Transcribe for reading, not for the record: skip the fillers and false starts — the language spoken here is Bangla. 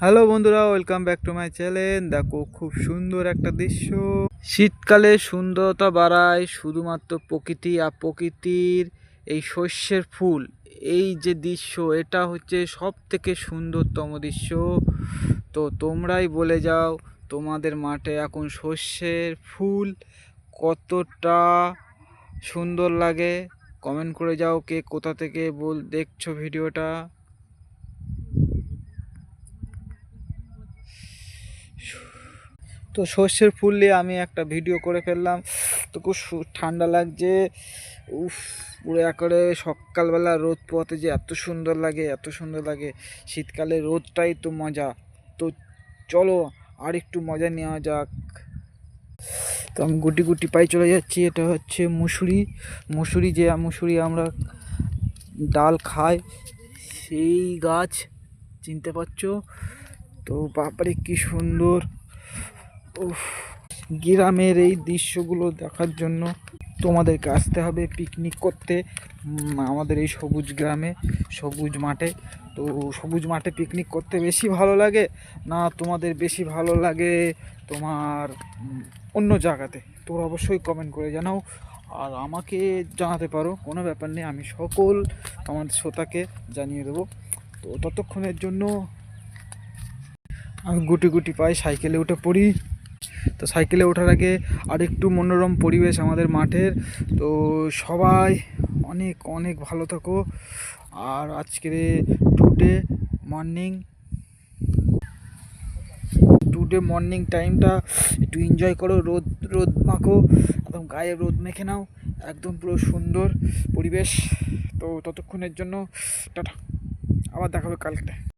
হ্যালো বন্ধুরা, welcome back to my channel. দেখো খুব সুন্দর একটা দৃশ্য। শীতকালে সুন্দরতা বাড়ায় শুধুমাত্র প্রকৃতি, আর প্রকৃতির এই শস্যের ফুল, এই যে দৃশ্য, এটা হচ্ছে সব থেকে সুন্দরতম দৃশ্য। তো তোমরাই বলে যাও, তোমাদের মাঠে এখন শস্যের ফুল কতটা সুন্দর লাগে। কমেন্ট করে যাও কে কোথা থেকে দেখছো ভিডিওটা। তো সর্ষের ফুল নিয়ে আমি একটা ভিডিও করে ফেললাম। তো খুব ঠান্ডা লাগছে। উফ, পুরো একেবারে সকালবেলা রোদ পোহাতে যে এত সুন্দর লাগে, এত সুন্দর লাগে। শীতকালে রোদটাই তো মজা। তো চলো আর একটু মজা নেওয়া যাক। তো আমি গুটি গুটি পাই চলে যাচ্ছি। এটা হচ্ছে মুসুরি। মুসুরি আমরা ডাল খাই, সেই গাছ চিনতে পারছো তো? বাপরে কি সুন্দর। উফ, গ্রামের এই দৃশ্যগুলো দেখার জন্য তোমাদেরকে আসতে হবে পিকনিক করতে আমাদের এই সবুজ গ্রামে, সবুজ মাঠে। তো সবুজ মাঠে পিকনিক করতে বেশি ভালো লাগে না তোমাদের বেশি ভালো লাগে তোমার অন্য জায়গাতে? তোমরা অবশ্যই কমেন্ট করে জানাও, আর আমাকে জানাতে পারো, কোনো ব্যাপার নেই। আমি সকল তোমাদের শ্রোতাকে জানিয়ে দেবো। তো ততক্ষণের জন্য আমি গুটি গুটি পাই সাইকেলে উঠে পড়ি। তো সাইকেলে ওঠার আগে আরেকটু মনোরম পরিবেশ আমাদের মাঠের। তো সবাই অনেক অনেক ভালো থাকো। আর আজকের টুডে মর্নিং টাইমটা একটু এনজয় করো। রোদ রোদ মাখো, একদম গায়ে রোদ মেখে নাও, একদম পুরো সুন্দর পরিবেশ। তো ততক্ষণের জন্য টাটা, আবার দেখা হবে কালকে।